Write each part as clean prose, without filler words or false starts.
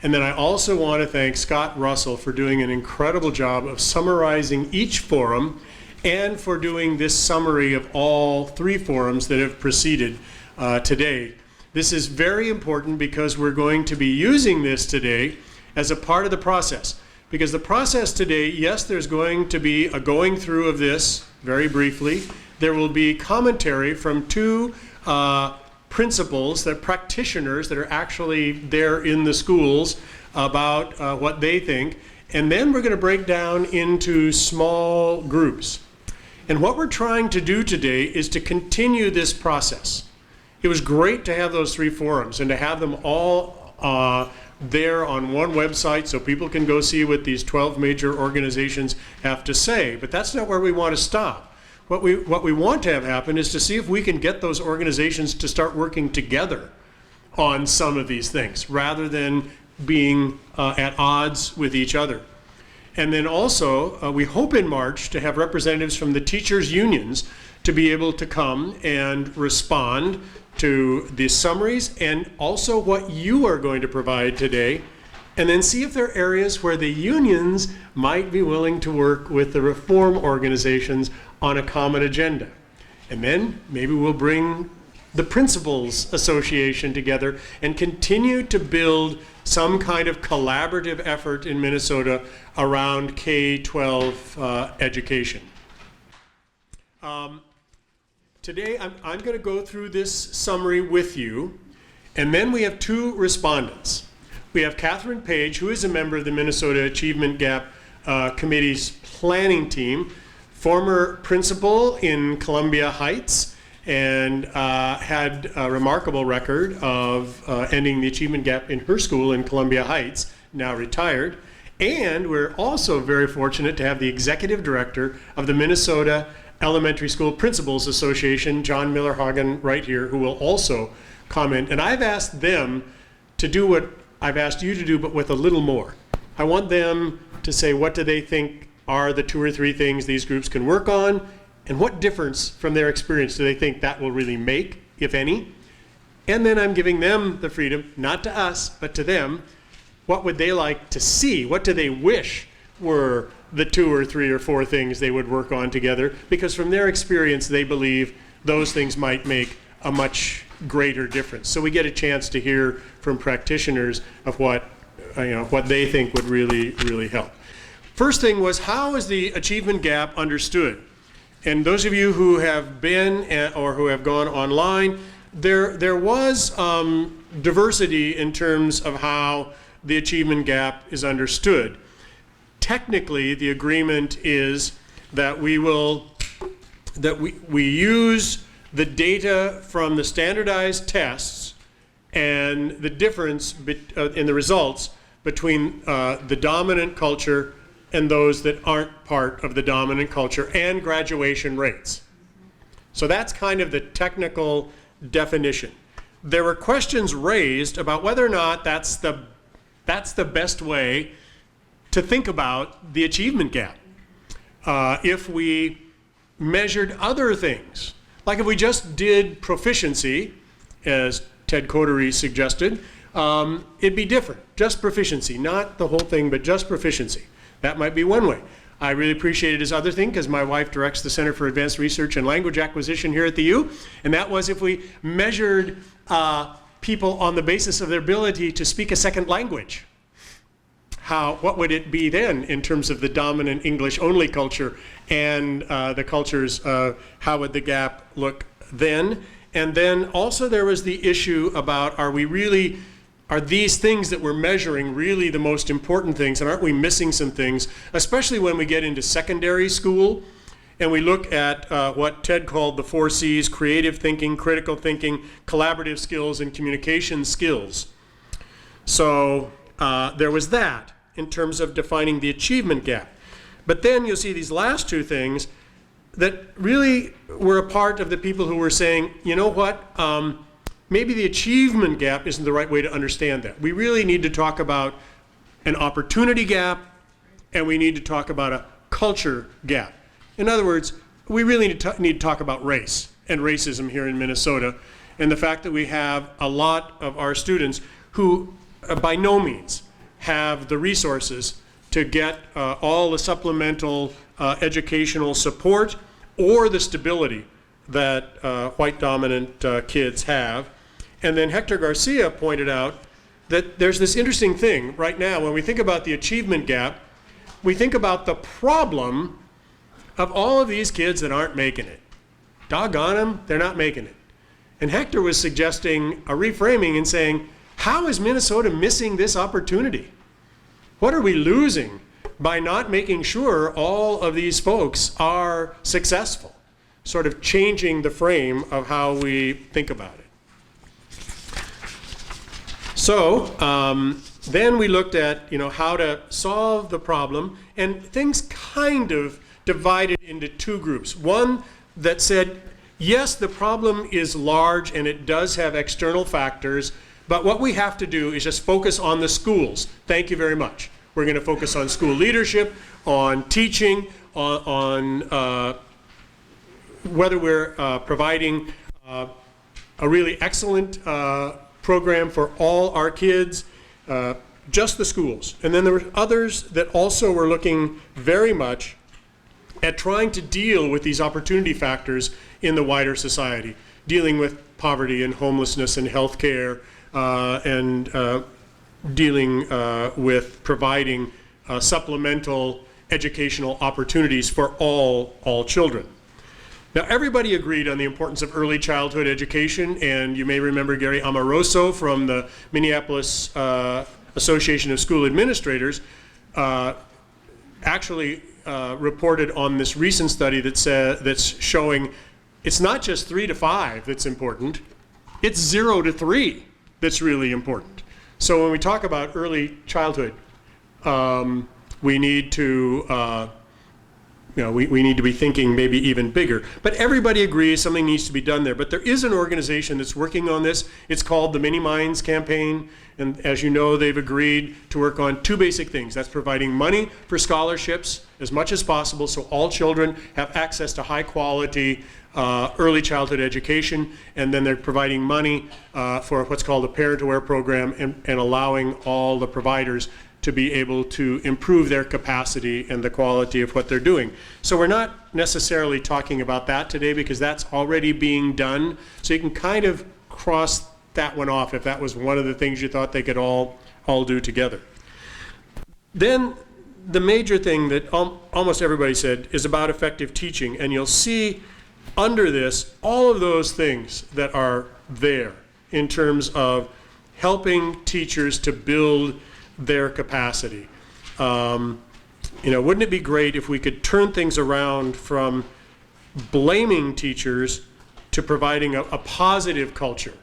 And then I also want to thank Scott Russell for doing an incredible job of summarizing each forum and for doing this summary of all 3 forums that have preceded today. This is very important because we're going to be using this today as a part of the process. Because the process today, yes, there's going to be a going through of this very briefly. There will be commentary from 2 principals, that practitioners that are actually there in the schools about what they think. And then we're going to break down into small groups. And what we're trying to do today is to continue this process. It was great to have those 3 forums and to have them all there on one website so people can go see what these 12 major organizations have to say. But that's not where we want to stop. What we want to have happen is to see if we can get those organizations to start working together on some of these things rather than being at odds with each other. And then also, we hope in March to have representatives from the teachers' unions to be able to come and respond to the summaries and also what you are going to provide today, and then see if there are areas where the unions might be willing to work with the reform organizations on a common agenda. And then maybe we'll bring the Principals Association together and continue to build some kind of collaborative effort in Minnesota around K-12 education. Today I'm going to go through this summary with you, and then we have 2 respondents. We have Catherine Page, who is a member of the Minnesota Achievement Gap Committee's planning team, former principal in Columbia Heights, and had a remarkable record of ending the achievement gap in her school in Columbia Heights, now retired. And we're also very fortunate to have the executive director of the Minnesota Elementary School Principals Association, John Miller-Hagen, right here, who will also comment. And I've asked them to do what I've asked you to do, but with a little more. I want them to say what do they think are the 2 or 3 things these groups can work on, and what difference from their experience do they think that will really make, if any. And then I'm giving them the freedom, not to us, but to them, what would they like to see? What do they wish were the 2 or 3 or 4 things they would work on together? Because from their experience, they believe those things might make a much greater difference. So we get a chance to hear from practitioners of what they think would really, really help. First thing was, how is the achievement gap understood? And those of you who have been or who have gone online, there was diversity in terms of how the achievement gap is understood. Technically, the agreement is that we use the data from the standardized tests and the difference in the results between the dominant culture and those that aren't part of the dominant culture, and graduation rates. So that's kind of the technical definition. There were questions raised about whether or not that's the best way to think about the achievement gap. If we measured other things, like if we just did proficiency, as Ted Coterie suggested, it'd be different. Just proficiency, not the whole thing, but just proficiency. That might be one way. I really appreciated his other thing because my wife directs the Center for Advanced Research and Language Acquisition here at the U, and that was if we measured people on the basis of their ability to speak a second language. What would it be then in terms of the dominant English-only culture and the cultures, how would the gap look then? And then also there was the issue about are these things that we're measuring really the most important things, and aren't we missing some things, especially when we get into secondary school and we look at what Ted called the 4 C's: creative thinking, critical thinking, collaborative skills, and communication skills. So there was that in terms of defining the achievement gap. But then you'll see these last 2 things that really were a part of the people who were saying, you know what, maybe the achievement gap isn't the right way to understand that. We really need to talk about an opportunity gap, and we need to talk about a culture gap. In other words, we really need to talk about race and racism here in Minnesota, and the fact that we have a lot of our students who by no means have the resources to get all the supplemental educational support or the stability that white dominant kids have. And then Hector Garcia pointed out that there's this interesting thing right now when we think about the achievement gap, we think about the problem of all of these kids that aren't making it. Doggone them, they're not making it. And Hector was suggesting a reframing and saying, how is Minnesota missing this opportunity? What are we losing by not making sure all of these folks are successful? Sort of changing the frame of how we think about it. So then we looked at how to solve the problem, and things kind of divided into two groups. One that said, yes, the problem is large and it does have external factors, but what we have to do is just focus on the schools. Thank you very much. We're going to focus on school leadership, on teaching, on whether we're providing a really excellent program for all our kids, just the schools. And then there were others that also were looking very much at trying to deal with these opportunity factors in the wider society, dealing with poverty and homelessness and healthcare, and dealing with providing supplemental educational opportunities for all children. Now, everybody agreed on the importance of early childhood education, and you may remember Gary Amoroso from the Minneapolis Association of School Administrators actually reported on this recent study that's showing it's not just 3 to 5 that's important, it's 0 to 3 that's really important. So when we talk about early childhood, we need to we need to be thinking maybe even bigger. But everybody agrees something needs to be done there. But there is an organization that's working on this. It's called the Mini Minds Campaign. And as you know, they've agreed to work on 2 basic things. That's providing money for scholarships as much as possible so all children have access to high quality early childhood education. And then they're providing money for what's called a Parent Aware program and allowing all the providers to be able to improve their capacity and the quality of what they're doing. So we're not necessarily talking about that today because that's already being done. So you can kind of cross that one off if that was one of the things you thought they could all do together. Then the major thing that almost everybody said is about effective teaching, and you'll see under this all of those things that are there in terms of helping teachers to build their capacity. Wouldn't it be great if we could turn things around from blaming teachers to providing a positive culture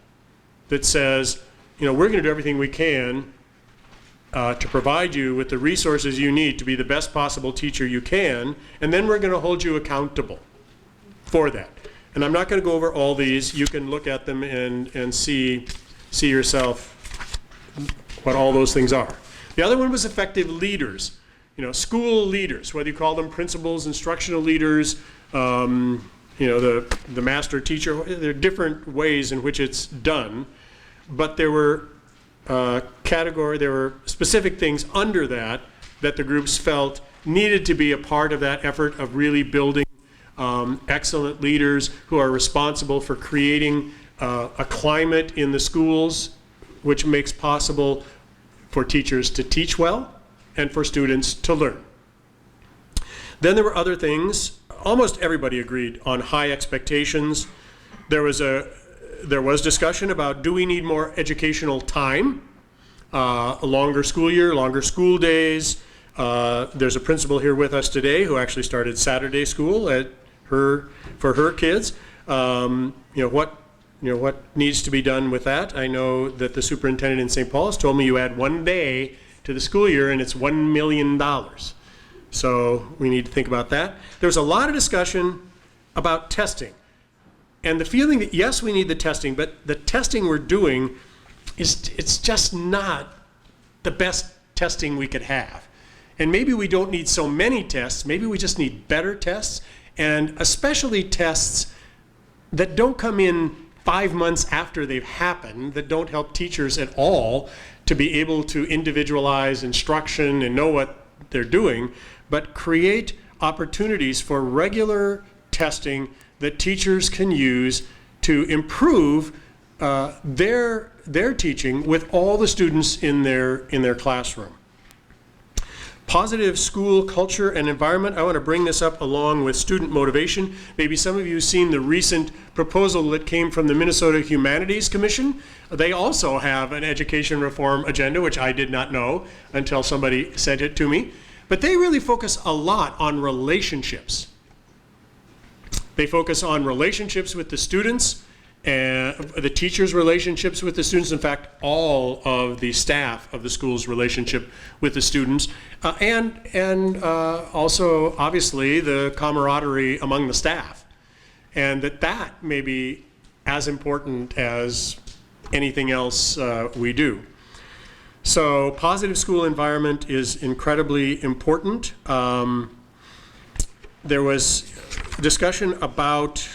that says, we're going to do everything we can to provide you with the resources you need to be the best possible teacher you can, and then we're going to hold you accountable for that. And I'm not going to go over all these. You can look at them and see yourself what all those things are. The other one was effective leaders. School leaders, whether you call them principals, instructional leaders, the master teacher. There are different ways in which it's done, but there were there were specific things under that the groups felt needed to be a part of that effort of really building excellent leaders who are responsible for creating a climate in the schools which makes possible for teachers to teach well and for students to learn. Then there were other things. Almost everybody agreed on high expectations. There was discussion about, do we need more educational time, a longer school year, longer school days. There's a principal here with us today who actually started Saturday school for her kids. What needs to be done with that? I know that the superintendent in St. Paul has told me you add 1 day to the school year and it's $1 million. So we need to think about that. There was a lot of discussion about testing and the feeling that yes, we need the testing, but the testing we're doing it's just not the best testing we could have. And maybe we don't need so many tests, maybe we just need better tests, and especially tests that don't come in 5 months after they've happened that don't help teachers at all to be able to individualize instruction and know what they're doing, but create opportunities for regular testing that teachers can use to improve their teaching with all the students in their classroom. Positive school culture and environment. I want to bring this up along with student motivation. Maybe some of you have seen the recent proposal that came from the Minnesota Humanities Commission. They also have an education reform agenda, which I did not know until somebody sent it to me. But they really focus a lot on relationships. They focus on relationships with the students, and the teachers' relationships with the students, in fact, all of the staff of the school's relationship with the students, and also, obviously, the camaraderie among the staff. And that may be as important as anything else we do. So positive school environment is incredibly important. There was discussion about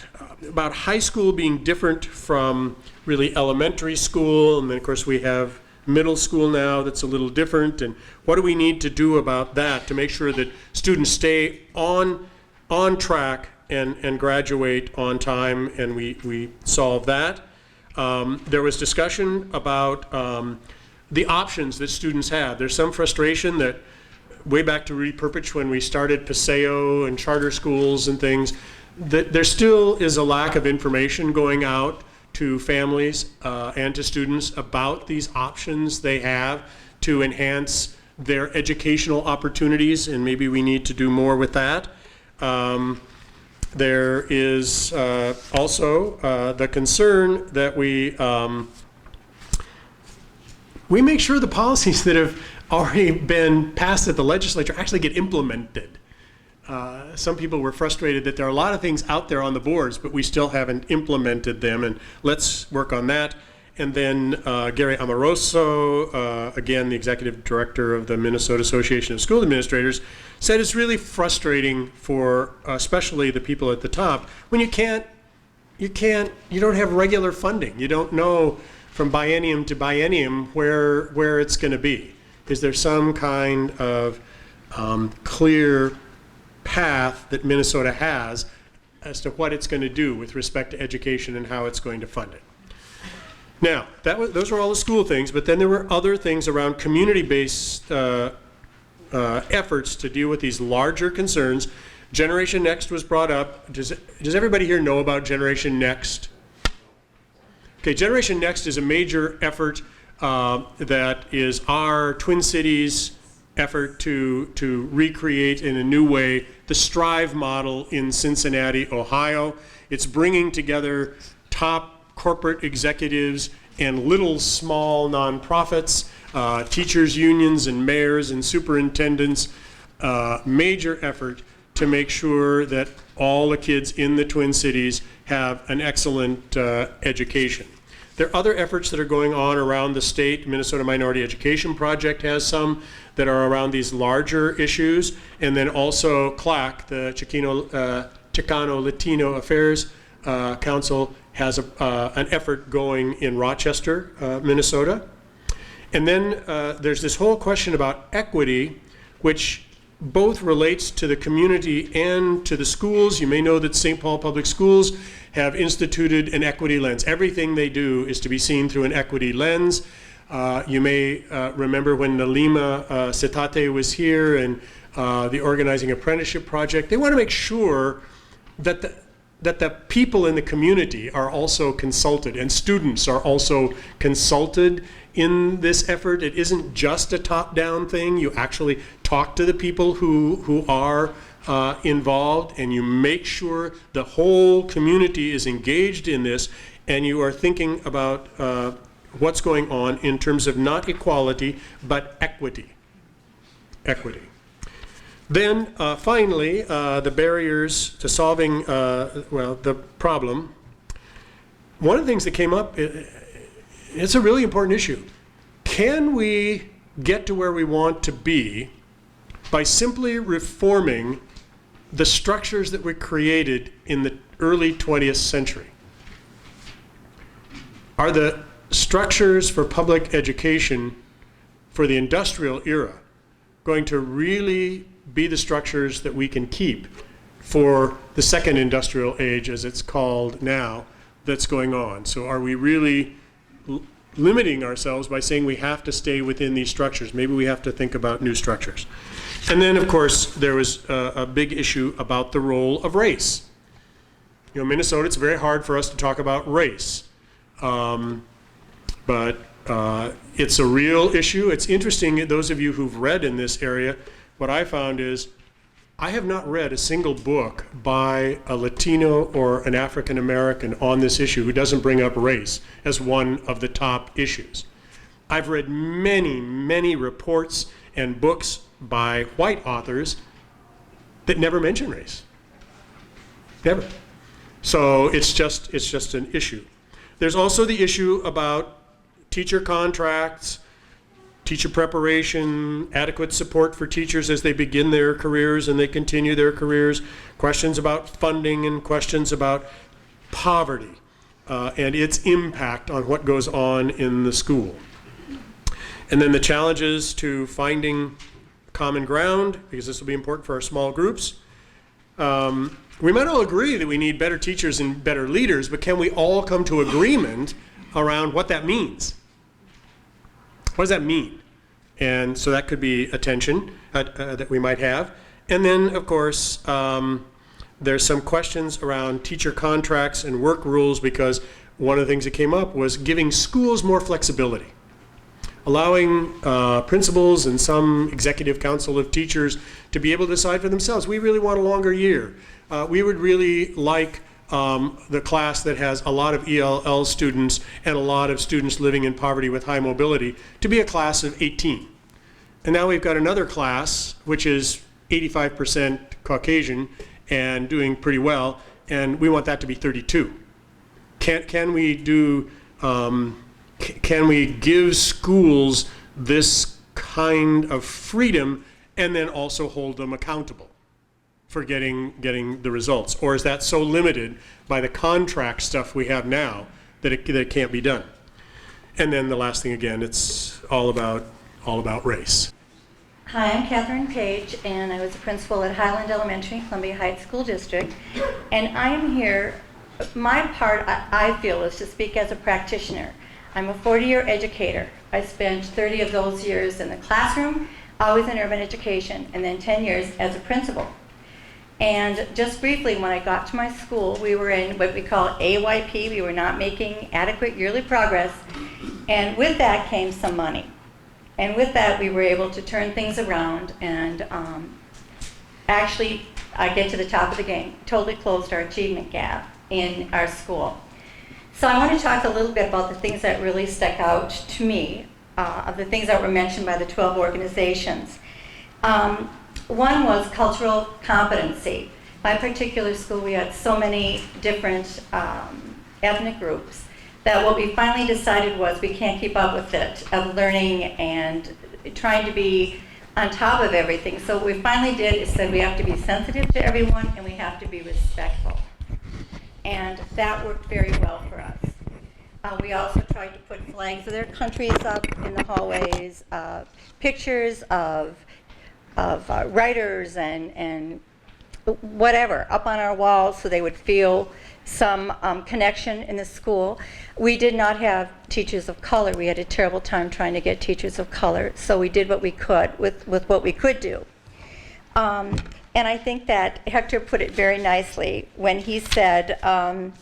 high school being different from really elementary school, and then of course we have middle school now that's a little different, and what do we need to do about that to make sure that students stay on track and graduate on time, and we solve that. There was discussion about the options that students have. There's some frustration that way back to Rudy Perpich when we started Paseo and charter schools and things, that there still is a lack of information going out to families and to students about these options they have to enhance their educational opportunities, and maybe we need to do more with that. There is also the concern that we make sure the policies that have already been passed at the legislature actually get implemented. Some people were frustrated that there are a lot of things out there on the boards, but we still haven't implemented them, and let's work on that. And then Gary Amoroso, again, the executive director of the Minnesota Association of School Administrators, said it's really frustrating for especially the people at the top when you don't have regular funding. You don't know from biennium to biennium where it's going to be. Is there some kind of clear path that Minnesota has as to what it's going to do with respect to education and how it's going to fund it? Now, those are all the school things, but then there were other things around community-based efforts to deal with these larger concerns. Generation Next was brought up. Does everybody here know about Generation Next? Okay, Generation Next is a major effort that is our Twin Cities effort to recreate in a new way the Strive model in Cincinnati, Ohio. It's bringing together top corporate executives and little small nonprofits, teachers unions and mayors and superintendents, major effort to make sure that all the kids in the Twin Cities have an excellent education. There are other efforts that are going on around the state. Minnesota Minority Education Project has some that are around these larger issues. And then also CLAC, the Chicano Latino Affairs Council, has an effort going in Rochester, Minnesota. And then there's this whole question about equity, which both relates to the community and to the schools. You may know that St. Paul Public Schools have instituted an equity lens. Everything they do is to be seen through an equity lens. You may remember when Nalima Setate was here and the Organizing Apprenticeship Project. They want to make sure that the people in the community are also consulted and students are also consulted in this effort. It isn't just a top-down thing. You actually talk to the people who are involved, and you make sure the whole community is engaged in this, and you are thinking about what's going on in terms of not equality, but equity. Equity. Then finally, the barriers to solving, the problem. One of the things that came up, it's a really important issue. Can we get to where we want to be by simply reforming the structures that were created in the early 20th century? are the structures for public education for the industrial era going to really be the structures that we can keep for the second industrial age, as it's called now, that's going on? So are we really limiting ourselves by saying we have to stay within these structures? Maybe we have to think about new structures. And then, of course, there was a big issue about the role of race. You know, Minnesota, it's very hard for us to talk about race. But it's a real issue. It's interesting, those of you who've read in this area, what I found is I have not read a single book by a Latino or an African American on this issue who doesn't bring up race as one of the top issues. I've read many, many reports and books by white authors that never mention race. Never. So it's just an issue. There's also the issue about teacher contracts, teacher preparation, adequate support for teachers as they begin their careers and they continue their careers, questions about funding and questions about poverty and its impact on what goes on in the school. And then the challenges to finding common ground, because this will be important for our small groups. We might all agree that we need better teachers and better leaders, but can we all come to agreement around what that means? What does that mean? And so that could be a tension that we might have. And then, of course, there's some questions around teacher contracts and work rules, because one of the things that came up was giving schools more flexibility, allowing principals and some executive council of teachers to be able to decide for themselves. We really want a longer year. We would really like the class that has a lot of ELL students and a lot of students living in poverty with high mobility to be a class of 18. And now we've got another class which is 85% Caucasian and doing pretty well, and we want that to be 32. Can we do? Can we give schools this kind of freedom and then also hold them accountable for getting the results? Or is that so limited by the contract stuff we have now that it can't be done? And then the last thing, again, it's all about race. Hi, I'm Catherine Page, and I was a principal at Highland Elementary, Columbia Heights School District. And I'm here, my part, I feel, is to speak as a practitioner. I'm a 40-year educator. I spent 30 of those years in the classroom, always in urban education, and then 10 years as a principal. And just briefly, when I got to my school, we were in what we call AYP. We were not making adequate yearly progress. And with that came some money. And with that, we were able to turn things around and actually get to the top of the game. Totally closed our achievement gap in our school. So I want to talk a little bit about the things that really stuck out to me, of the things that were mentioned by the 12 organizations. One was cultural competency. My particular school, we had so many different ethnic groups that what we finally decided was we can't keep up with it, of learning and trying to be on top of everything. So what we finally did is said we have to be sensitive to everyone and we have to be respectful. And that worked very well for us. We also tried to put flags of their countries up in the hallways, pictures of writers and whatever up on our walls so they would feel some connection in the school. We did not have teachers of color. We had a terrible time trying to get teachers of color, so we did what we could with what we could do. And I think that Hector put it very nicely when he said, and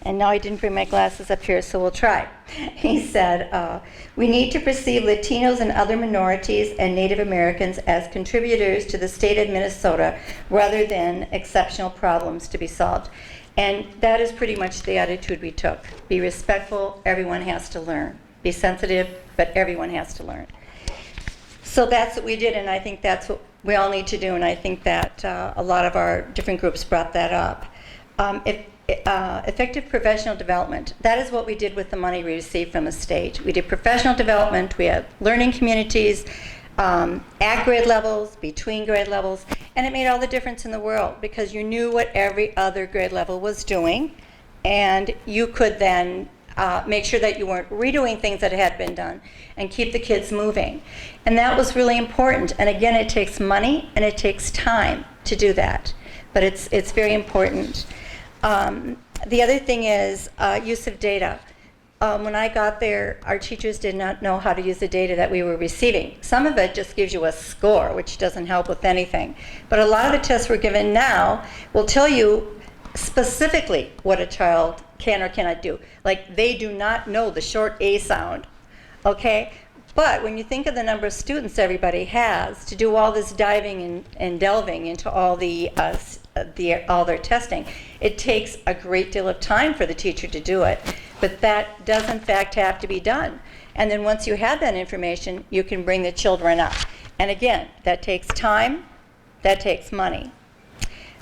now I didn't bring my glasses up here, so we'll try. He said, we need to perceive Latinos and other minorities and Native Americans as contributors to the state of Minnesota rather than exceptional problems to be solved. And that is pretty much the attitude we took. Be respectful, everyone has to learn. Be sensitive, but everyone has to learn. So that's what we did, and I think that's what we all need to do, and I think that a lot of our different groups brought that up. Effective professional development. That is what we did with the money we received from the state. We did professional development, we had learning communities, at grade levels, between grade levels, and it made all the difference in the world because you knew what every other grade level was doing, and you could then make sure that you weren't redoing things that had been done, and keep the kids moving. And that was really important. And again, it takes money and it takes time to do that, but it's very important. The other thing is use of data. When I got there, our teachers did not know how to use the data that we were receiving. Some of it just gives you a score, which doesn't help with anything. But a lot of the tests we're given now will tell you specifically what a child can or cannot do. Like, they do not know the short A sound, okay? But when you think of the number of students everybody has to do all this diving and delving into all all their testing, it takes a great deal of time for the teacher to do it. But that does in fact have to be done. And then once you have that information, you can bring the children up. And again, that takes time, that takes money.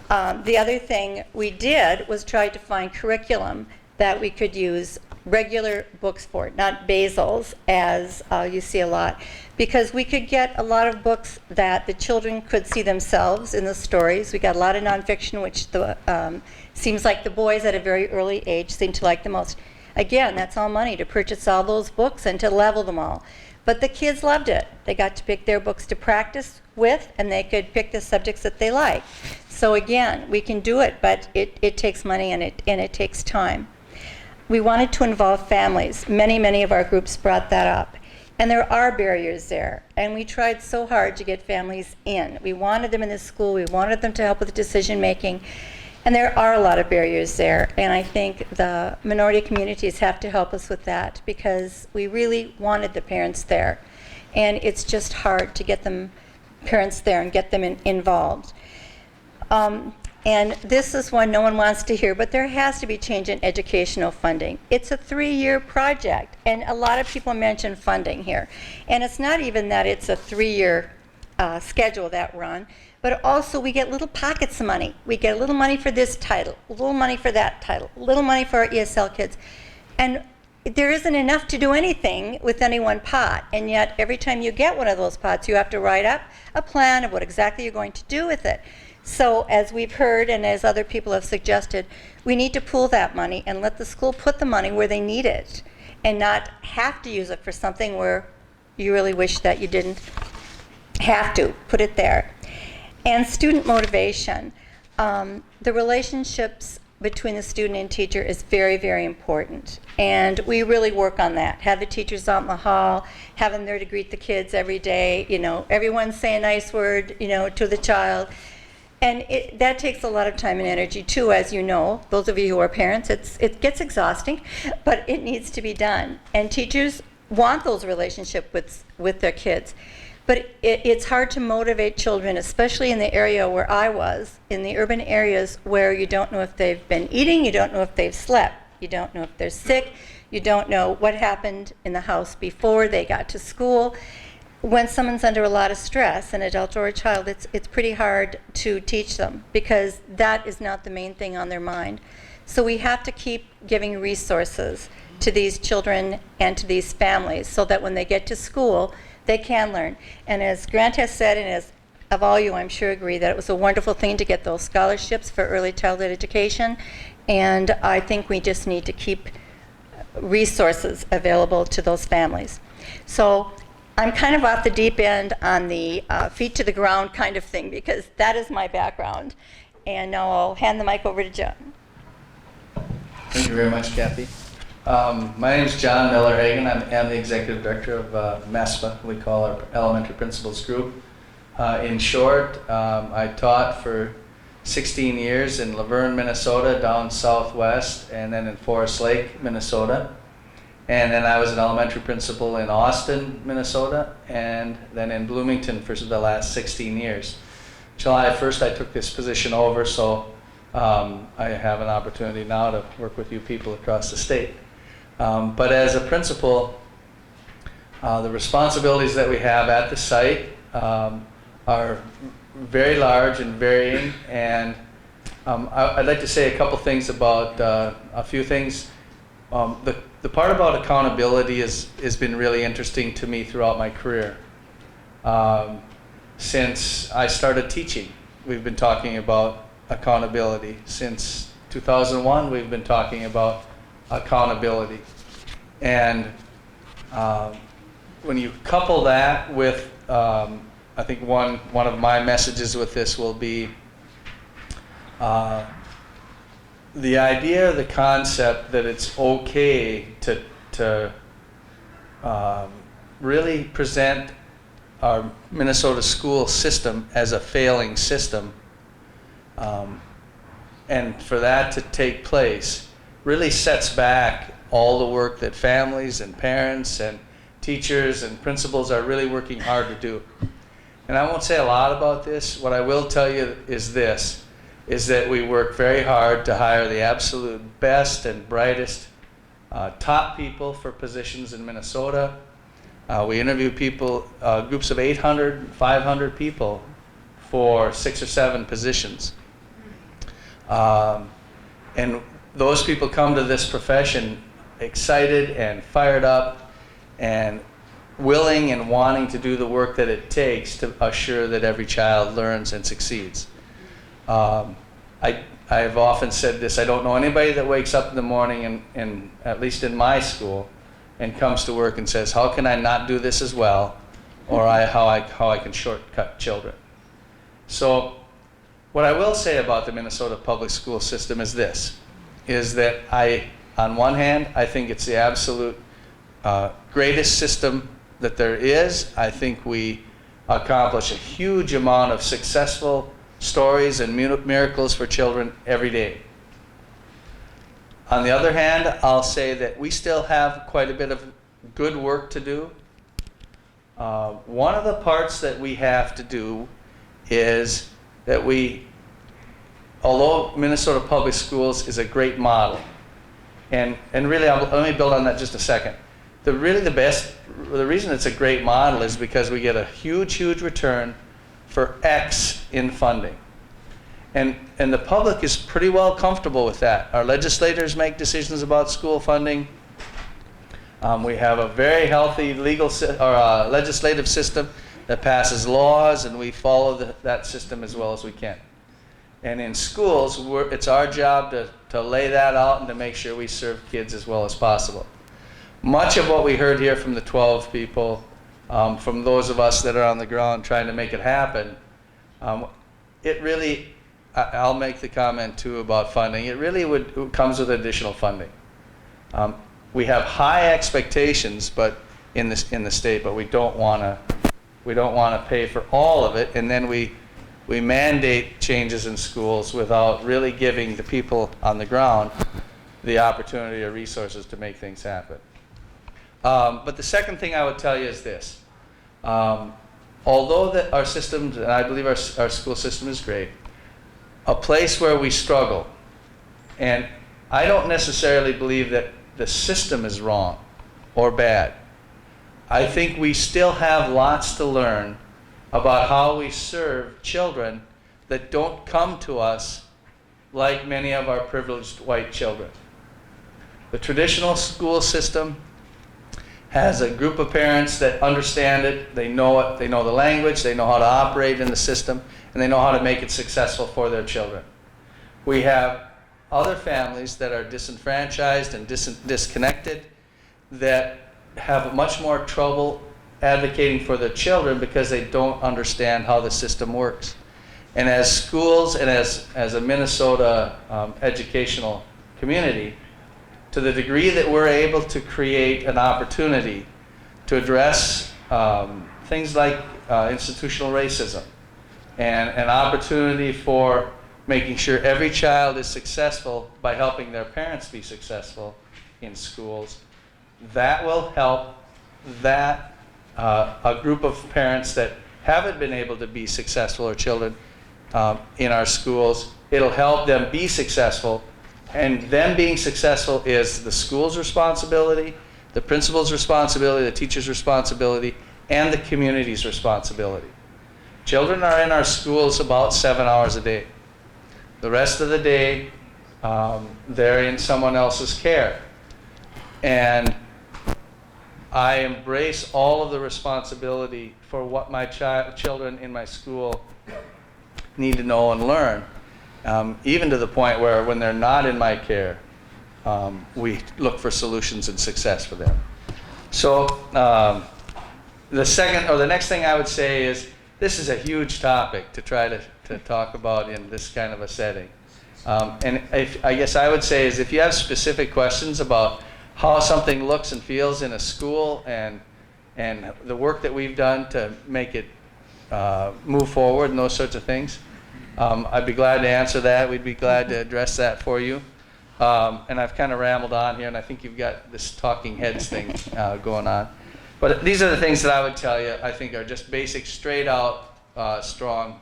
The other thing we did was try to find curriculum that we could use regular books for, not basals, as you see a lot, because we could get a lot of books that the children could see themselves in the stories. We got a lot of nonfiction, which seems like the boys at a very early age seem to like the most. Again, that's all money to purchase all those books and to level them all. But the kids loved it. They got to pick their books to practice with, and they could pick the subjects that they like. So again, we can do it, but it takes money and it takes time. We wanted to involve families. Many of our groups brought that up. And there are barriers there. And we tried so hard to get families in. We wanted them in the school. We wanted them to help with decision making. And there are a lot of barriers there. And I think the minority communities have to help us with that, because we really wanted the parents there. And it's just hard to get them parents there and get them involved. And this is one no one wants to hear, but there has to be change in educational funding. It's a 3-year project, and a lot of people mention funding here. And it's not even that it's a 3-year schedule that we're on, but also we get little pockets of money. We get a little money for this title, a little money for that title, a little money for our ESL kids. And there isn't enough to do anything with any one pot, and yet every time you get one of those pots, you have to write up a plan of what exactly you're going to do with it. So as we've heard and as other people have suggested, we need to pool that money and let the school put the money where they need it and not have to use it for something where you really wish that you didn't have to put it there. And student motivation. The relationships between the student and teacher is very, very important. And we really work on that. Have the teachers out in the hall, have them there to greet the kids every day, everyone say a nice word, to the child. And that takes a lot of time and energy too, as you know, those of you who are parents. It gets exhausting, but it needs to be done. And teachers want those relationships with their kids. But it's hard to motivate children, especially in the area where I was, in the urban areas where you don't know if they've been eating, you don't know if they've slept, you don't know if they're sick, you don't know what happened in the house before they got to school. When someone's under a lot of stress, an adult or a child, it's pretty hard to teach them, because that is not the main thing on their mind. So we have to keep giving resources to these children and to these families so that when they get to school, they can learn. And as Grant has said, and as of all you I'm sure agree, that it was a wonderful thing to get those scholarships for early childhood education. And I think we just need to keep resources available to those families. So I'm kind of off the deep end on the feet to the ground kind of thing, because that is my background. And now I'll hand the mic over to John. Thank you very much, Kathy. My name is John Miller-Hagen. I'm the Executive Director of MESPA, we call our Elementary Principals Group. In short, I taught for 16 years in Laverne, Minnesota, down southwest, and then in Forest Lake, Minnesota. And then I was an elementary principal in Austin, Minnesota, and then in Bloomington for the last 16 years. July 1st, I took this position over, so I have an opportunity now to work with you people across the state. But as a principal, the responsibilities that we have at the site are very large and varying, and I'd like to say a couple things about a few things. The part about accountability has been really interesting to me throughout my career. Since I started teaching, we've been talking about accountability. Since 2001, we've been talking about accountability. And when you couple that with, I think one of my messages with this will be the idea, the concept that it's okay to really present our Minnesota school system as a failing system, and for that to take place really sets back all the work that families and parents and teachers and principals are really working hard to do. And I won't say a lot about this. What I will tell you is this, is that we work very hard to hire the absolute best and brightest top people for positions in Minnesota. We interview people, groups of 800, 500 people for 6 or 7 positions. And those people come to this profession excited and fired up and willing and wanting to do the work that it takes to assure that every child learns and succeeds. I've often said this, I don't know anybody that wakes up in the morning, and at least in my school, and comes to work and says, how can I not do this as well, or how I can shortcut children. So what I will say about the Minnesota public school system is this, is that on one hand, I think it's the absolute greatest system that there is. I think we accomplish a huge amount of successful stories and miracles for children every day. On the other hand, I'll say that we still have quite a bit of good work to do. One of the parts that we have to do is that although Minnesota Public Schools is a great model, and really, let me build on that just a second. The reason it's a great model is because we get a huge return for X in funding. And the public is pretty well comfortable with that. Our legislators make decisions about school funding. We have a very healthy legislative system that passes laws, and we follow that system as well as we can. And in schools, it's our job to lay that out and to make sure we serve kids as well as possible. Much of what we heard here from the 12 people, from those of us that are on the ground trying to make it happen, it really, I'll make the comment too about funding, it really comes with additional funding. We have high expectations in the state, but we don't want to pay for all of it, and then we mandate changes in schools without really giving the people on the ground the opportunity or resources to make things happen. But the second thing I would tell you is this. Although our systems, and I believe our school system is great, a place where we struggle, and I don't necessarily believe that the system is wrong or bad. I think we still have lots to learn about how we serve children that don't come to us like many of our privileged white children. The traditional school system has a group of parents that understand it, they know it, they know the language, they know how to operate in the system, and they know how to make it successful for their children. We have other families that are disenfranchised and disconnected that have much more trouble advocating for their children because they don't understand how the system works. And as schools and as a Minnesota educational community, to the degree that we're able to create an opportunity to address things like institutional racism and an opportunity for making sure every child is successful by helping their parents be successful in schools, that will help a group of parents that haven't been able to be successful, or children in our schools. It'll help them be successful, and them being successful is the school's responsibility, the principal's responsibility, the teacher's responsibility, and the community's responsibility. Children are in our schools about 7 hours a day. The rest of the day, they're in someone else's care. And I embrace all of the responsibility for what my children in my school need to know and learn, even to the point where when they're not in my care, we look for solutions and success for them. So the next thing I would say is, this is a huge topic to try to talk about in this kind of a setting. And I guess I would say is, if you have specific questions about how something looks and feels in a school and the work that we've done to make it move forward and those sorts of things, I'd be glad to answer that. We'd be glad to address that for you. And I've kind of rambled on here, and I think you've got this talking heads thing going on. But these are the things that I would tell you I think are just basic, straight out, strong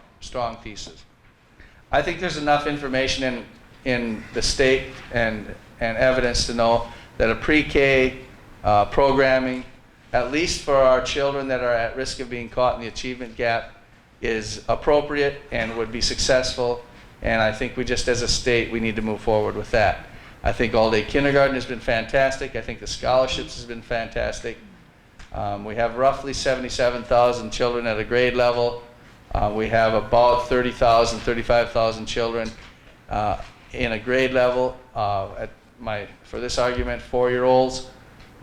pieces. I think there's enough information in the state and evidence to know that a pre-K programming, at least for our children that are at risk of being caught in the achievement gap, is appropriate and would be successful. And I think we just, as a state, we need to move forward with that. I think all-day kindergarten has been fantastic. I think the scholarships has been fantastic. We have roughly 77,000 children at a grade level. We have about 30,000, 35,000 children in a grade level for this argument, 4-year-olds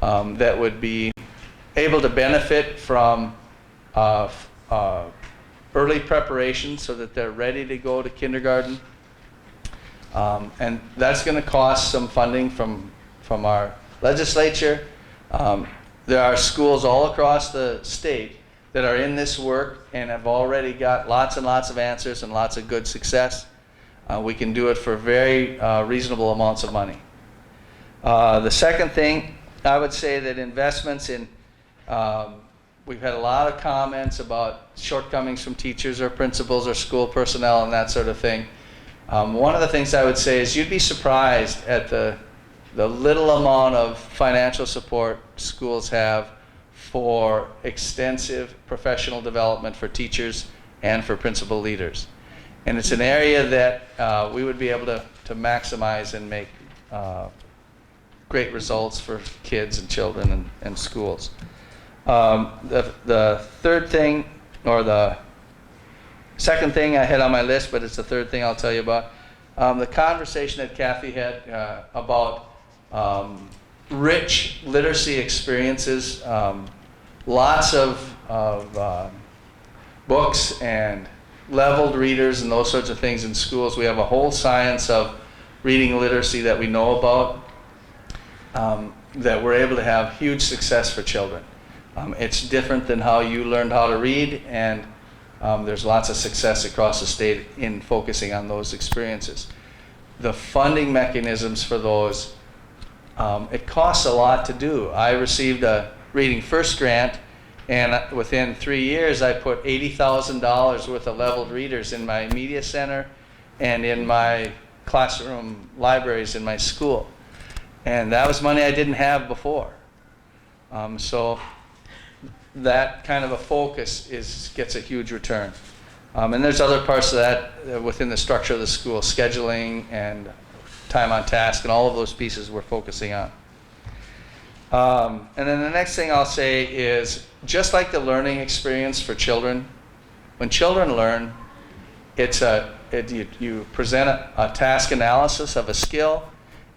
that would be able to benefit from early preparation so that they're ready to go to kindergarten. And that's going to cost some funding from our legislature. There are schools all across the state that are in this work and have already got lots and lots of answers and lots of good success. We can do it for very reasonable amounts of money. The second thing, I would say that investments in, we've had a lot of comments about shortcomings from teachers or principals or school personnel and that sort of thing. One of the things I would say is, you'd be surprised at the little amount of financial support schools have for extensive professional development for teachers and for principal leaders. And it's an area that we would be able to maximize and make great results for kids and children and schools. The third thing, or the second thing I had on my list, but it's the third thing I'll tell you about, the conversation that Kathy had about rich literacy experiences, lots of books and leveled readers and those sorts of things in schools. We have a whole science of reading literacy that we know about, that we're able to have huge success for children. It's different than how you learned how to read, and there's lots of success across the state in focusing on those experiences. The funding mechanisms for those, it costs a lot to do. I received a Reading First grant, and within 3 years I put $80,000 worth of leveled readers in my media center and in my classroom libraries in my school. And that was money I didn't have before. So that kind of a focus gets a huge return. And there's other parts of that within the structure of the school, scheduling and time on task, and all of those pieces we're focusing on. And then the next thing I'll say is, just like the learning experience for children, when children learn, you present a task analysis of a skill,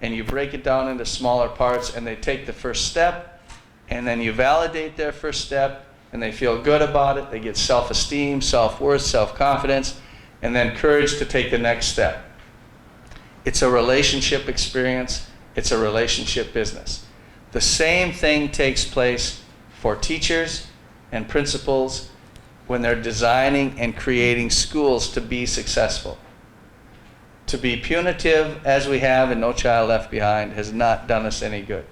and you break it down into smaller parts, and they take the first step, and then you validate their first step, and they feel good about it. They get self-esteem, self-worth, self-confidence, and then courage to take the next step. It's a relationship experience. It's a relationship business. The same thing takes place for teachers and principals when they're designing and creating schools to be successful. To be punitive, as we have in No Child Left Behind, has not done us any good.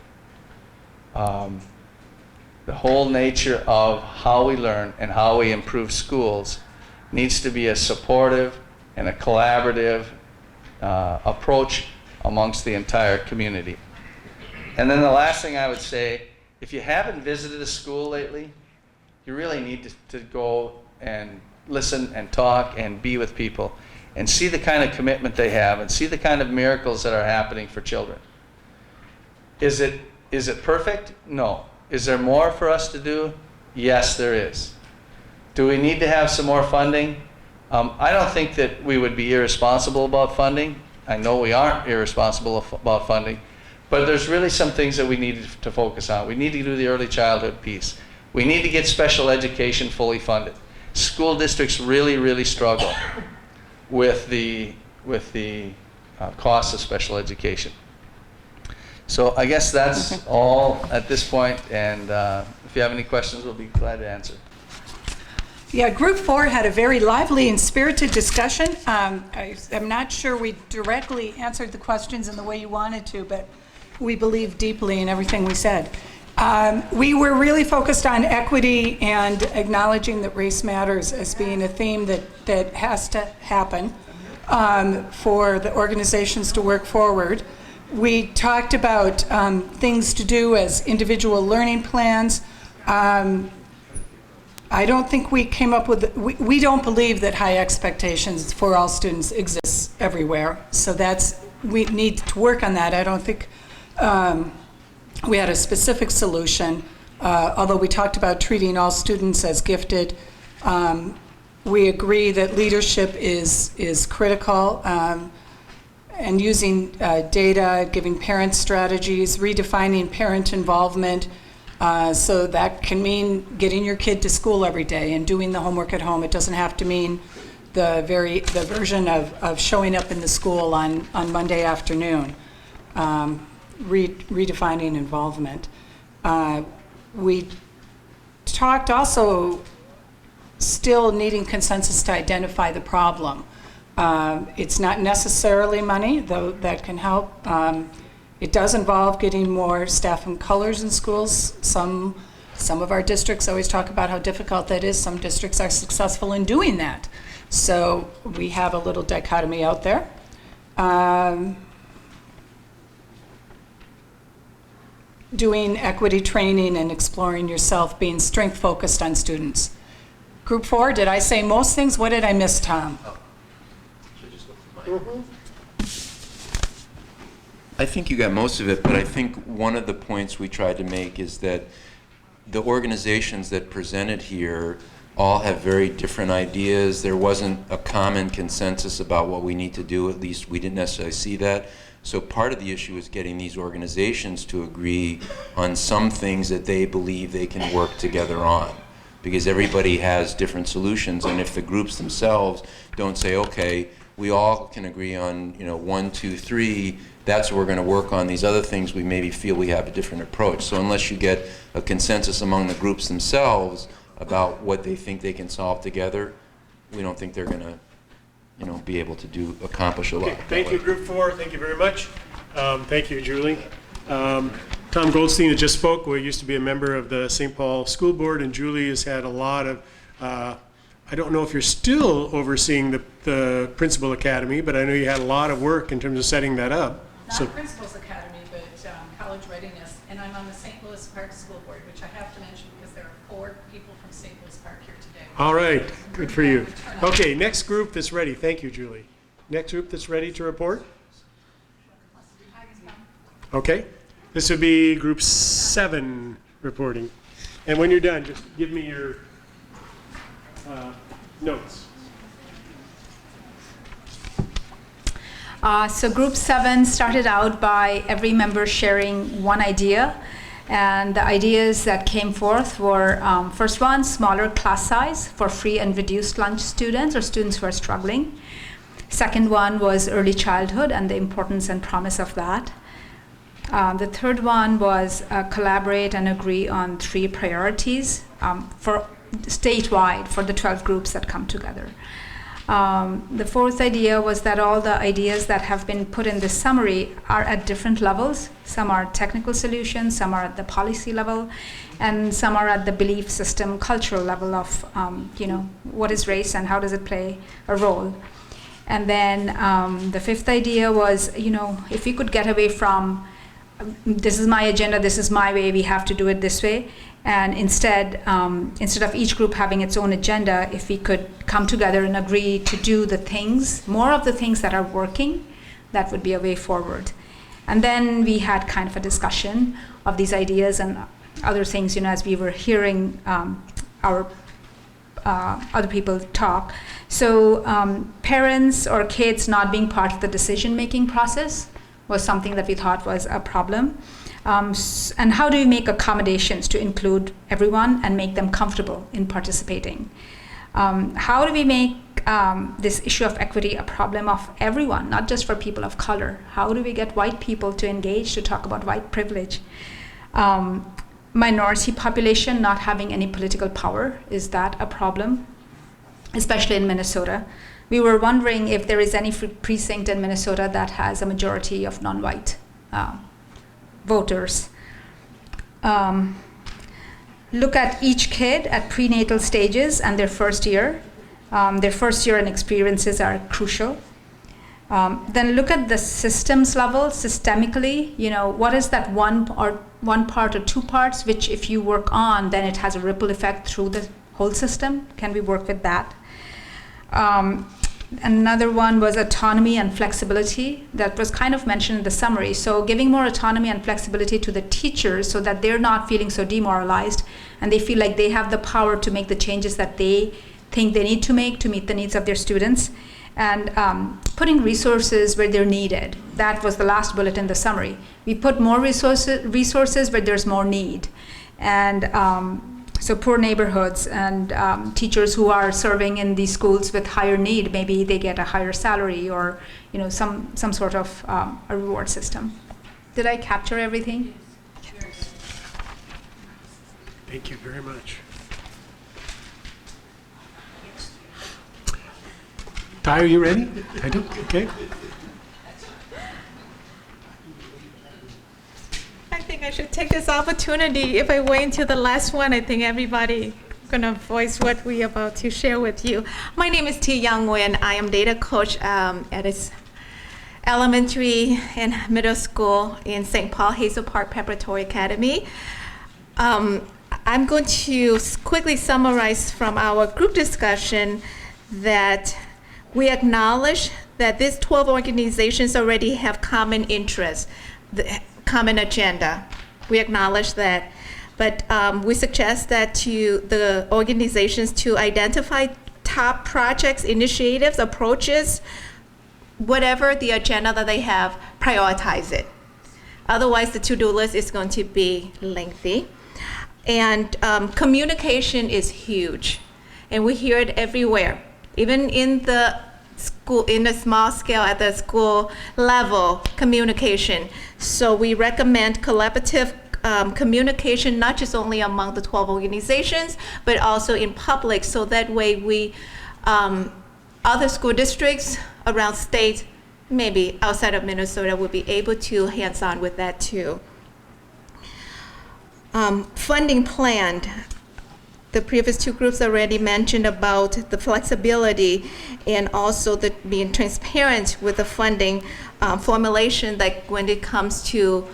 The whole nature of how we learn and how we improve schools needs to be a supportive and a collaborative approach amongst the entire community. And then the last thing I would say, if you haven't visited a school lately, you really need to go and listen and talk and be with people and see the kind of commitment they have and see the kind of miracles that are happening for children. Is it perfect? No. Is there more for us to do? Yes, there is. Do we need to have some more funding? I don't think that we would be irresponsible about funding. I know we aren't irresponsible about funding, But there's really some things that we need to focus on. We need to do the early childhood piece. We need to get special education fully funded. School districts really, really struggle with the cost of special education. So I guess that's all at this point, and if you have any questions, we'll be glad to answer. Yeah, Group 4 had a very lively and spirited discussion. I'm not sure we directly answered the questions in the way you wanted to, but we believe deeply in everything we said. We were really focused on equity and acknowledging that race matters as being a theme that has to happen for the organizations to work forward. We talked about things to do as individual learning plans. I don't think we came up with, we don't believe that high expectations for all students exists everywhere. So we need to work on that. I don't think we had a specific solution, although we talked about treating all students as gifted. We agree that leadership is critical, and using data, giving parents strategies, redefining parent involvement. So that can mean getting your kid to school every day and doing the homework at home. It doesn't have to mean the version of showing up in the school on Monday afternoon. Redefining involvement. We talked also still needing consensus to identify the problem. It's not necessarily money, though that can help. It does involve getting more staff and colors in schools. Some of our districts always talk about how difficult that is. Some districts are successful in doing that. So we have a little dichotomy out there. Doing equity training and exploring yourself, being strength focused on students. Group 4, did I say most things? What did I miss, Tom? I think you got most of it, but I think one of the points we tried to make is that the organizations that presented here all have very different ideas. There wasn't a common consensus about what we need to do, at least we didn't necessarily see that. So part of the issue is getting these organizations to agree on some things that they believe they can work together on, because everybody has different solutions, and if the groups themselves don't say, okay, we all can agree on 1, 2, 3, that's what we're going to work on. These other things we maybe feel we have a different approach. So unless you get a consensus among the groups themselves about what they think they can solve together, we don't think they're going to be able to accomplish a lot. Okay, thank you, Group 4. Thank you very much. Thank you, Julie. Tom Goldstein just spoke. We used to be a member of the St. Paul School Board, and Julie has had a lot of, I don't know if you're still overseeing the Principal Academy, but I know you had a lot of work in terms of setting that up. Not Principals Academy, but college readiness. And I'm on the St. Louis Park School Board, which I have to mention because there are 4 people from St. Louis Park here today. All right, good for you. Okay, next group that's ready. Thank you, Julie. Next group that's ready to report? Okay, this would be Group 7 reporting. And when you're done, just give me your notes. So Group 7 started out by every member sharing one idea. And the ideas that came forth were, first one, smaller class size for free and reduced lunch students or students who are struggling. Second one was early childhood and the importance and promise of that. The third one was collaborate and agree on 3 priorities for statewide for the 12 groups that come together. The fourth idea was that all the ideas that have been put in this summary are at different levels. Some are technical solutions, some are at the policy level, and some are at the belief system, cultural level of, what is race and how does it play a role. And then the fifth idea was, if we could get away from, this is my agenda, this is my way, we have to do it this way. And instead of each group having its own agenda, if we could come together and agree to do the things, more of the things that are working, that would be a way forward. And then we had kind of a discussion of these ideas and other things, as we were hearing our other people talk. So parents or kids not being part of the decision-making process was something that we thought was a problem. And how do we make accommodations to include everyone and make them comfortable in participating? How do we make this issue of equity a problem of everyone, not just for people of color? How do we get white people to engage, to talk about white privilege? Minority population not having any political power, is that a problem? Especially in Minnesota. We were wondering if there is any precinct in Minnesota that has a majority of non-white voters. Look at each kid at prenatal stages and their first year. Their first year and experiences are crucial. Then look at the systems level, systemically, what is that one part or two parts, which if you work on, then it has a ripple effect through the whole system. Can we work with that? Another one was autonomy and flexibility. That was kind of mentioned in the summary. So giving more autonomy and flexibility to the teachers so that they're not feeling so demoralized and they feel like they have the power to make the changes that they think they need to make to meet the needs of their students. And putting resources where they're needed. That was the last bullet in the summary. We put more resources where there's more need. And so poor neighborhoods and teachers who are serving in these schools with higher need, maybe they get a higher salary or some sort of a reward system. Did I capture everything? Thank you very much. Ty, are you ready? I do. Okay. I think I should take this opportunity. If I wait until the last one, I think everybody gonna voice what we about to share with you. My name is T. Young Nguyen. I am data coach at its elementary and middle school in St. Paul Hazel Park Preparatory Academy. I'm going to quickly summarize from our group discussion that we acknowledge that these 12 organizations already have common interests, the common agenda. We acknowledge that. But we suggest that to the organizations to identify top projects, initiatives, approaches, whatever the agenda that they have, prioritize it. Otherwise, the to-do list is going to be lengthy. And communication is huge. And we hear it everywhere. Even in the school, in a small scale at the school level, communication. So we recommend collaborative communication, not just only among the 12 organizations, but also in public. So that way we, other school districts around state, maybe outside of Minnesota, will be able to hands-on with that too. Funding plan. The previous two groups already mentioned about the flexibility and also the being transparent with the funding formulation, like when it comes to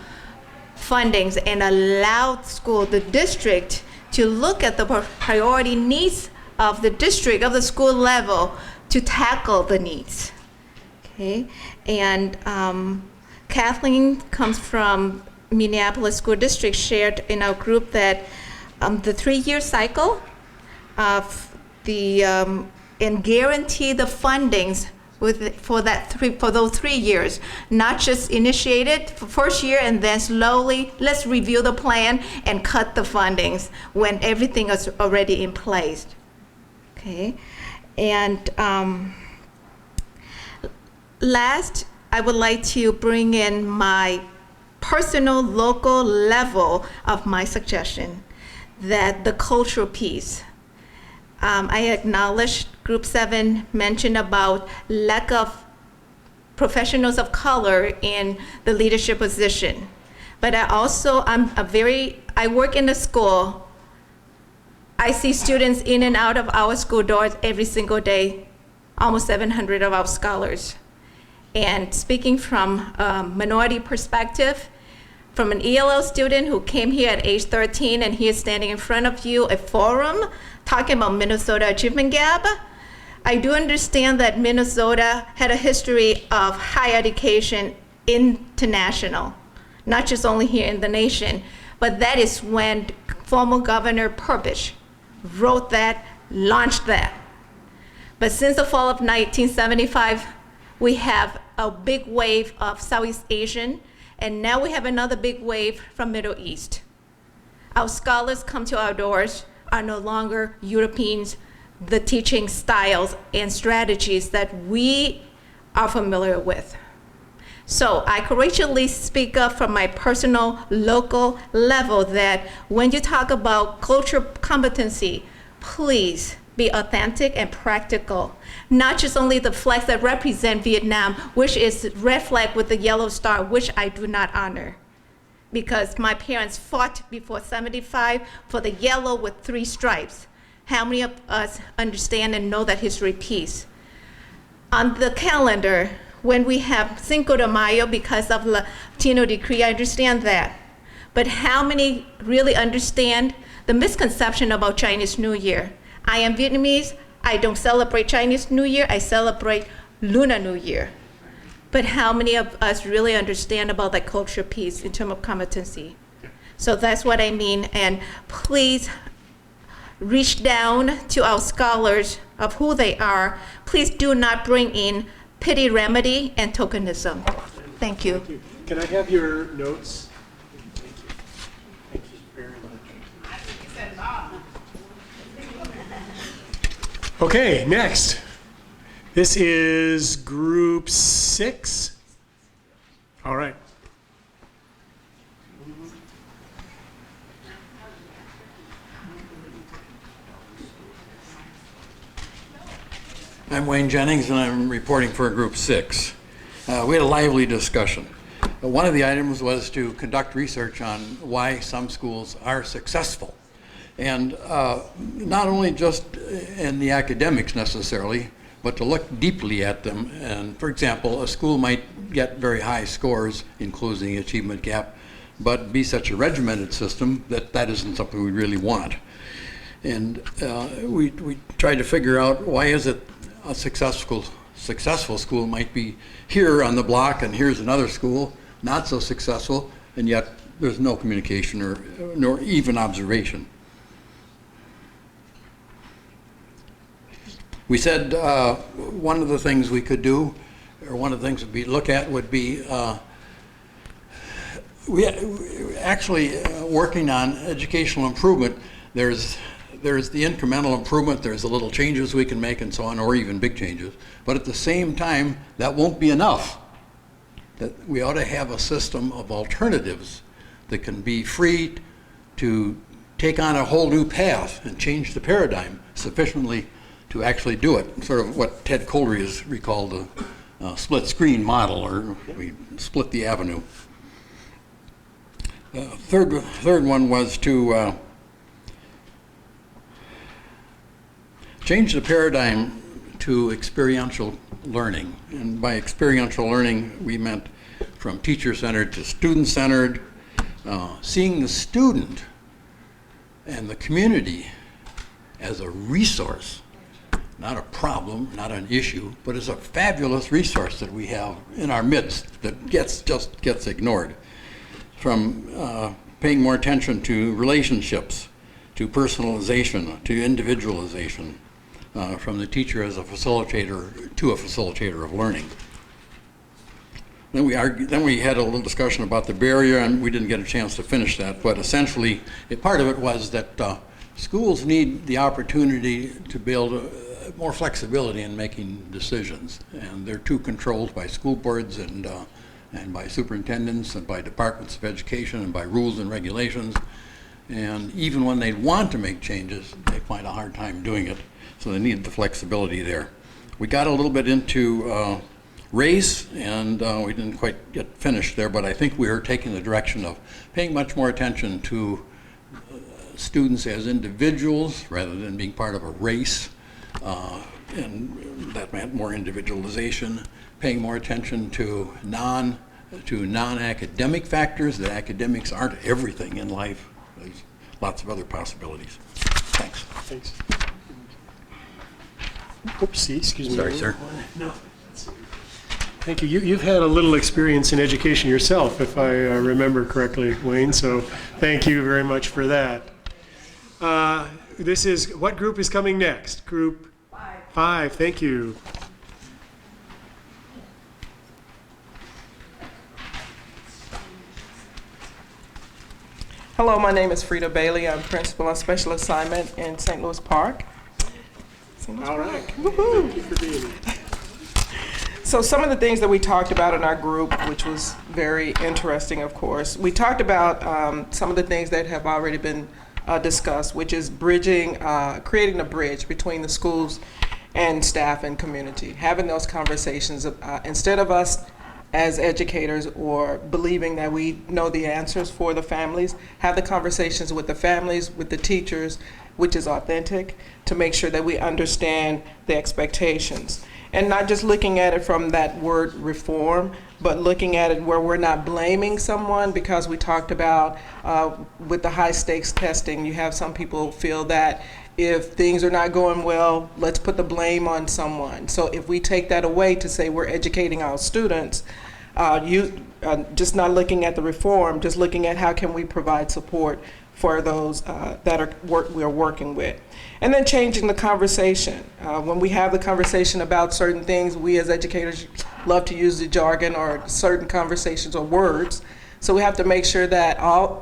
fundings, and allow the district to look at the priority needs of the district, of the school level, to tackle the needs. Okay, and Kathleen comes from Minneapolis School District, shared in our group that the 3-year cycle of the and guarantee the fundings for those 3 years, not just initiated for first year and then slowly let's review the plan and cut the fundings when everything is already in place. Okay, and last, I would like to bring in my personal local level of my suggestion, that the cultural piece. I acknowledge Group 7 mentioned about lack of professionals of color in the leadership position. But I work in the school. I see students in and out of our school doors every single day, almost 700 of our scholars. And speaking from a minority perspective, from an ELL student who came here at age 13 and he is standing in front of you, a forum, talking about Minnesota Achievement Gap. I do understand that Minnesota had a history of higher education international, not just only here in the nation, but that is when former Governor Perbish wrote that, launched that. But since the fall of 1975, we have a big wave of Southeast Asian, and now we have another big wave from Middle East. Our scholars come to our doors are no longer Europeans, the teaching styles and strategies that we are familiar with. So I courageously speak up from my personal local level that when you talk about cultural competency, please be authentic and practical. Not just only the flags that represent Vietnam, which is red flag with the yellow star, which I do not honor. Because my parents fought before 75 for the yellow with 3 stripes. How many of us understand and know that history piece? On the calendar, when we have Cinco de Mayo because of Latino decree, I understand that. But how many really understand the misconception about Chinese New Year? I am Vietnamese, I don't celebrate Chinese New Year, I celebrate Lunar New Year. But how many of us really understand about that culture piece in terms of competency? So that's what I mean, and please reach down to our scholars of who they are. Please do not bring in pity remedy and tokenism. Thank you. Thank you. Can I have your notes? Thank you very much. Okay, next. This is group 6. All right. I'm Wayne Jennings, and I'm reporting for Group 6. We had a lively discussion. One of the items was to conduct research on why some schools are successful. And not only just in the academics necessarily, but to look deeply at them. And for example, a school might get very high scores in closing the achievement gap, but be such a regimented system that that isn't something we really want. And we tried to figure out why is it a successful school might be here on the block, and here's another school not so successful, and yet there's no communication nor even observation. We said one of the things we could do, or one of the things we look at would be we actually working on educational improvement. There's the incremental improvement, there's the little changes we can make and so on, or even big changes. But at the same time, that won't be enough. That we ought to have a system of alternatives that can be free to take on a whole new path and change the paradigm sufficiently to actually do it. Sort of what Ted Colry has recalled a split screen model, or we split the avenue. The third one was to change the paradigm to experiential learning. And by experiential learning, we meant from teacher-centered to student-centered, seeing the student and the community as a resource, not a problem, not an issue, but as a fabulous resource that we have in our midst that just gets ignored. From paying more attention to relationships, to personalization, to individualization, from the teacher as a facilitator to a facilitator of learning. Then we had a little discussion about the barrier, and we didn't get a chance to finish that, but essentially part of it was that schools need the opportunity to build more flexibility in making decisions, and they're too controlled by school boards and by superintendents and by departments of education and by rules and regulations. And even when they want to make changes, they find a hard time doing it. So they need the flexibility there. We got a little bit into race, and we didn't quite get finished there, but I think we are taking the direction of paying much more attention to students as individuals rather than being part of a race. And that meant more individualization, paying more attention to non-academic factors, that academics aren't everything in life. There's lots of other possibilities. Thanks. Thanks. Oopsie, excuse me. Sorry, sir. No. Thank you. You've had a little experience in education yourself, if I remember correctly, Wayne, so thank you very much for that. What group is coming next? Group 5. Thank you. Hello, my name is Frida Bailey. I'm principal on special assignment in St. Louis Park. All right. Woohoo. Thank you for being here. So some of the things that we talked about in our group, which was very interesting, of course, we talked about some of the things that have already been discussed, which is bridging, creating a bridge between the schools and staff and community, having those conversations instead of us as educators or believing that we know the answers for the families, have the conversations with the families, with the teachers, which is authentic, to make sure that we understand the expectations. And not just looking at it from that word reform, but looking at it where we're not blaming someone, because we talked about with the high stakes testing, you have some people feel that if things are not going well, let's put the blame on someone. So if we take that away to say we're educating our students, just not looking at the reform, just looking at how can we provide support for those that we're working with. And then changing the conversation. When we have the conversation about certain things, we as educators love to use the jargon or certain conversations or words. So we have to make sure that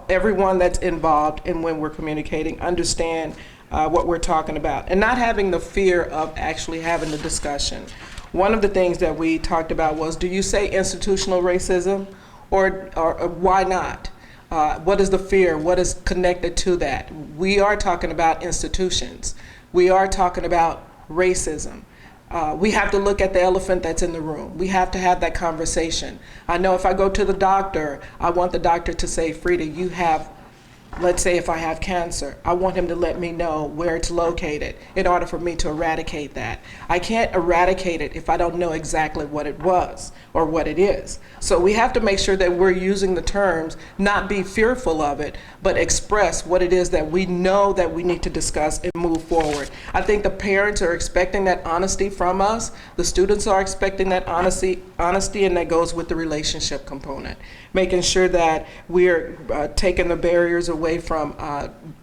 everyone that's involved in when we're communicating understand what we're talking about, and not having the fear of actually having the discussion. One of the things that we talked about was, do you say institutional racism, or why not? What is the fear? What is connected to that? We are talking about institutions. We are talking about racism. We have to look at the elephant that's in the room. We have to have that conversation. I know if I go to the doctor, I want the doctor to say, Frida, you have, let's say if I have cancer, I want him to let me know where it's located in order for me to eradicate that. I can't eradicate it if I don't know exactly what it was or what it is. So we have to make sure that we're using the terms, not be fearful of it, but express what it is that we know that we need to discuss and move forward. I think the parents are expecting that honesty from us. The students are expecting that honesty, and that goes with the relationship component. Making sure that we're taking the barriers away from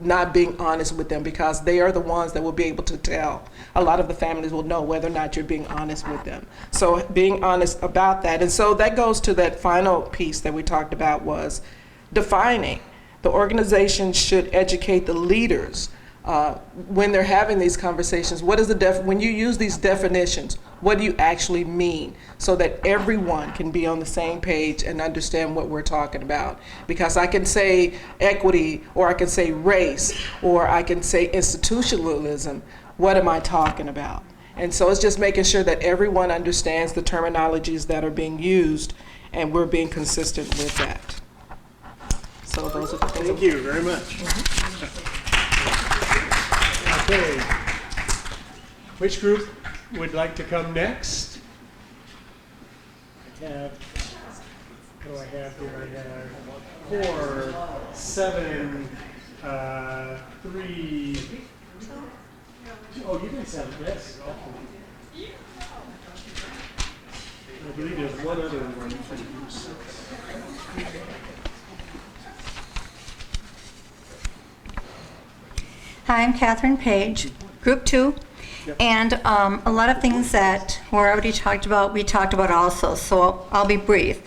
not being honest with them, because they are the ones that will be able to tell. A lot of the families will know whether or not you're being honest with them. So being honest about that. And so that goes to that final piece that we talked about, was defining. The organization should educate the leaders when they're having these conversations. What is when you use these definitions, what do you actually mean, so that everyone can be on the same page and understand what we're talking about? Because I can say equity, or I can say race, or I can say institutionalism. What am I talking about? And so it's just making sure that everyone understands the terminologies that are being used, and we're being consistent with that. So those are the things. Thank you very much. Okay. Which group would like to come next? I have, what do I have here? I have 4, 7, 3. Oh, you did 7, yes. I believe there's one other one. Hi, I'm Catherine Page, Group 2. Yep. And a lot of things that were already talked about, we talked about also, so I'll be brief.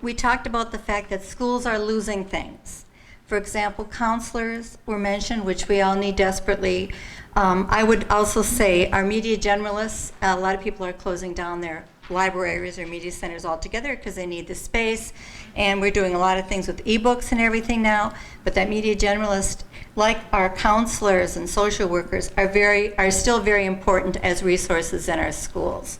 We talked about the fact that schools are losing things. For example, counselors were mentioned, which we all need desperately. I would also say our media generalists, a lot of people are closing down their libraries or media centers altogether because they need the space, and we're doing a lot of things with ebooks and everything now, but that media generalist, like our counselors and social workers, are still very important as resources in our schools.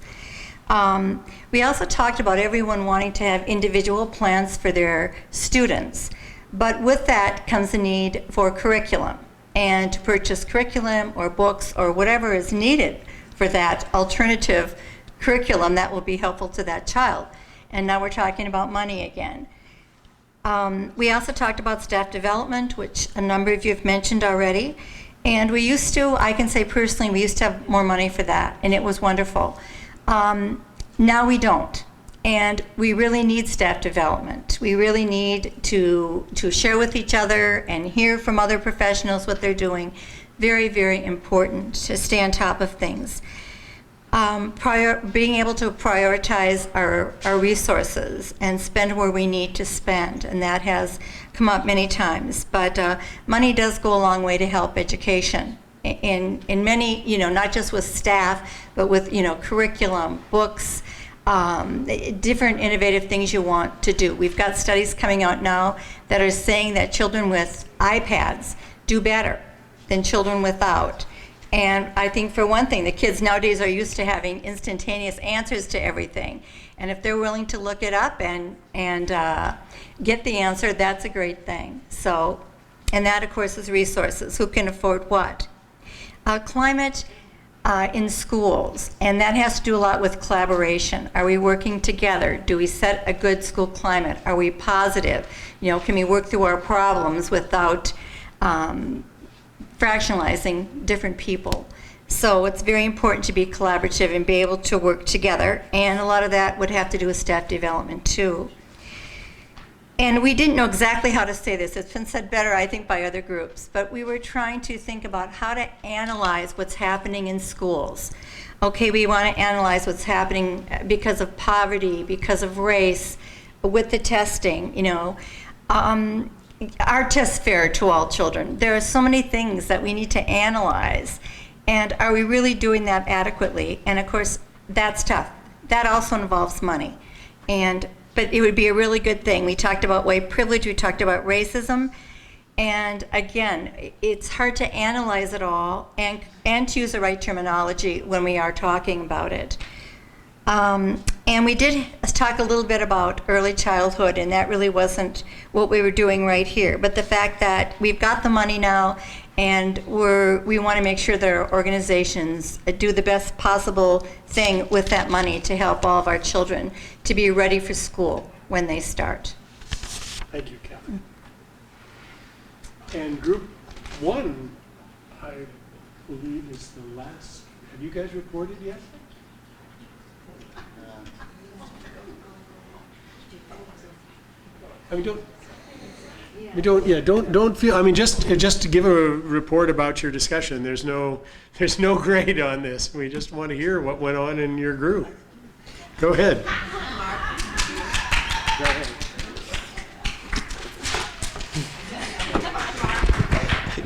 We also talked about everyone wanting to have individual plans for their students, but with that comes the need for curriculum, and to purchase curriculum or books or whatever is needed for that alternative curriculum that will be helpful to that child. And now we're talking about money again. We also talked about staff development, which a number of you have mentioned already. And we used to, I can say personally, we used to have more money for that, and it was wonderful. Now we don't. And we really need staff development. We really need to share with each other and hear from other professionals what they're doing. Very, very important to stay on top of things. being able to prioritize our resources and spend where we need to spend, and that has come up many times. But money does go a long way to help education in many, not just with staff, but with, curriculum, books, different innovative things you want to do. We've got studies coming out now that are saying that children with iPads do better than children without. And I think, for one thing, the kids nowadays are used to having instantaneous answers to everything. And if they're willing to look it up and get the answer, that's a great thing. So, and that, of course, is resources. Who can afford what? Climate in schools, and that has to do a lot with collaboration. Are we working together? Do we set a good school climate? Are we positive? Can we work through our problems without fractionalizing different people? So it's very important to be collaborative and be able to work together, and a lot of that would have to do with staff development too. And we didn't know exactly how to say this. It's been said better, I think, by other groups, but we were trying to think about how to analyze what's happening in schools. Okay, we want to analyze what's happening because of poverty, because of race, with the testing, our test fair to all children. There are so many things that we need to analyze, and are we really doing that adequately? And of course, that's tough. That also involves money. But it would be a really good thing. We talked about white privilege, we talked about racism, and again, it's hard to analyze it all and to use the right terminology when we are talking about it. And we did talk a little bit about early childhood, and that really wasn't what we were doing right here. But the fact that we've got the money now, and we want to make sure that our organizations do the best possible thing with that money to help all of our children to be ready for school when they start. Thank you, Catherine. And group one, I believe, is the last. Have you guys reported yet? I mean, don't feel. I mean, just to give a report about your discussion. There's no grade on this. We just want to hear what went on in your group. Go ahead.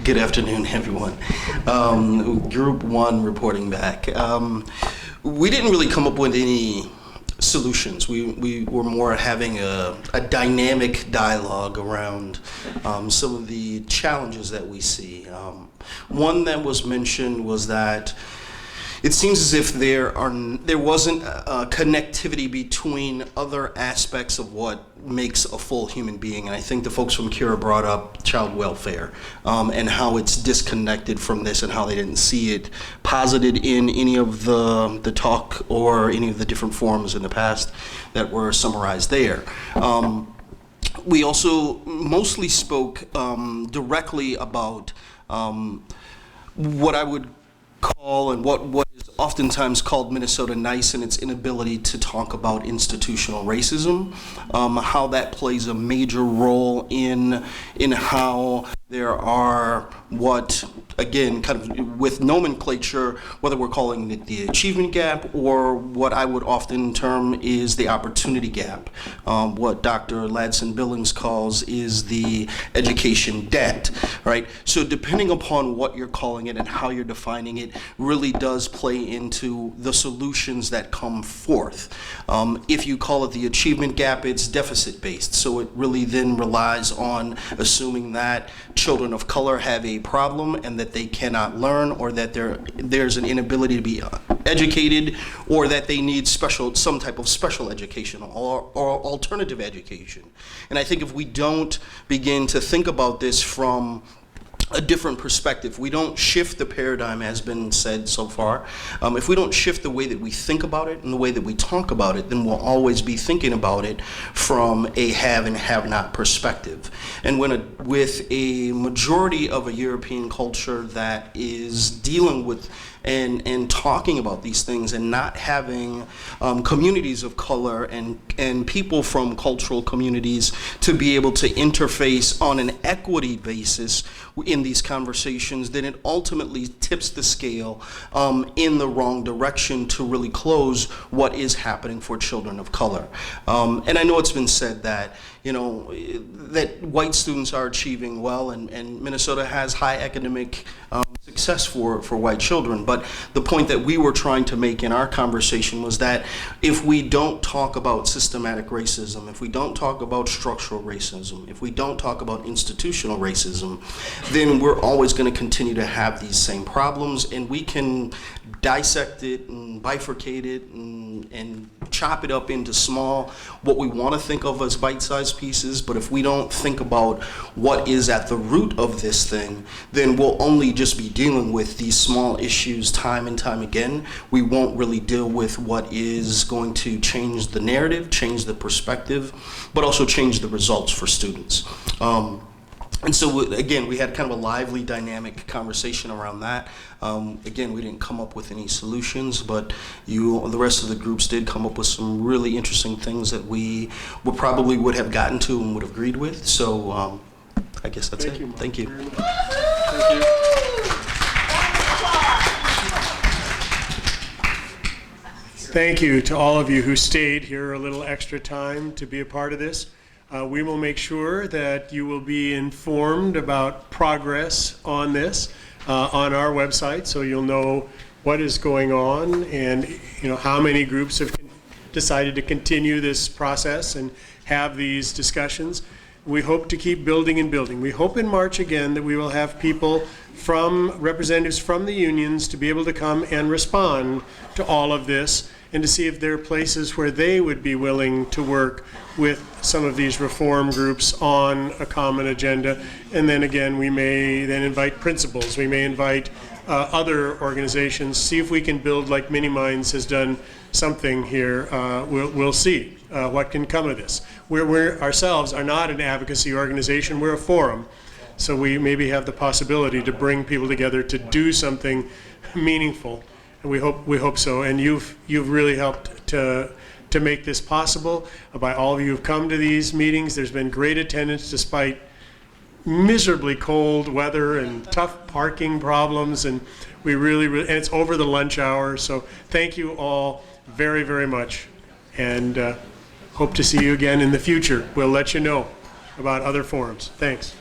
Good afternoon, everyone. Group one reporting back. We didn't really come up with any solutions. We were more having a dynamic dialogue around some of the challenges that we see. One that was mentioned was that it seems as if there wasn't a connectivity between other aspects of what makes a full human being. And I think the folks from Cura brought up child welfare and how it's disconnected from this, and how they didn't see it posited in any of the talk or any of the different forums in the past that were summarized there. We also mostly spoke directly about what I would call, and what is oftentimes called Minnesota Nice, and its inability to talk about institutional racism, how that plays a major role in how there are what, again, kind of with nomenclature, whether we're calling it the achievement gap or what I would often term is the opportunity gap. What Dr. Ladson Billings calls is the education debt, right? So depending upon what you're calling it and how you're defining it really does play into the solutions that come forth. If you call it the achievement gap, it's deficit-based. So it really then relies on assuming that children of color have a problem and that they cannot learn, or that there's an inability to be educated, or that they need some type of special education or alternative education. And I think if we don't begin to think about this from a different perspective, we don't shift the paradigm, as been said so far. If we don't shift the way that we think about it and the way that we talk about it, then we'll always be thinking about it from a have and have not perspective. And with a majority of a European culture that is dealing with and talking about these things, and not having communities of color and people from cultural communities to be able to interface on an equity basis in in these conversations, then it ultimately tips the scale in the wrong direction to really close what is happening for children of color. And I know it's been said that, you know, that white students are achieving well, and Minnesota has high academic success for white children. But the point that we were trying to make in our conversation was that if we don't talk about systematic racism, if we don't talk about structural racism, if we don't talk about institutional racism, then we're always going to continue to have these same problems, and we can dissect it and bifurcate it and chop it up into small, what we want to think of as bite-sized pieces. But if we don't think about what is at the root of this thing, then we'll only just be dealing with these small issues time and time again. We won't really deal with what is going to change the narrative, change the perspective, but also change the results for students. And so, again, we had kind of a lively, dynamic conversation around that. Again, we didn't come up with any solutions, but the rest of the groups did come up with some really interesting things that we probably would have gotten to and would have agreed with. So I guess that's it. Thank you. Thank you. Thank you to all of you who stayed here a little extra time to be a part of this. We will make sure that you will be informed about progress on this on our website, so you'll know what is going on and, you know, how many groups have decided to continue this process and have these discussions. We hope to keep building and building. We hope in March again that we will have people representatives from the unions to be able to come and respond to all of this, and to see if there are places where they would be willing to work with some of these reform groups on a common agenda. And then again, we may then invite principals, we may invite other organizations, see if we can build, like Mini Minds has done something here. We'll see what can come of this. We ourselves are not an advocacy organization, we're a forum. So we maybe have the possibility to bring people together to do something meaningful. And we hope so. And you've really helped to make this possible. By all of you who've come to these meetings, there's been great attendance despite miserably cold weather and tough parking problems, and we really and it's over the lunch hour. So thank you all very, very much, and hope to see you again in the future. We'll let you know about other forums. Thanks.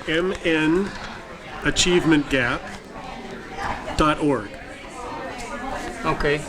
MNAchievementGap.org. Okay.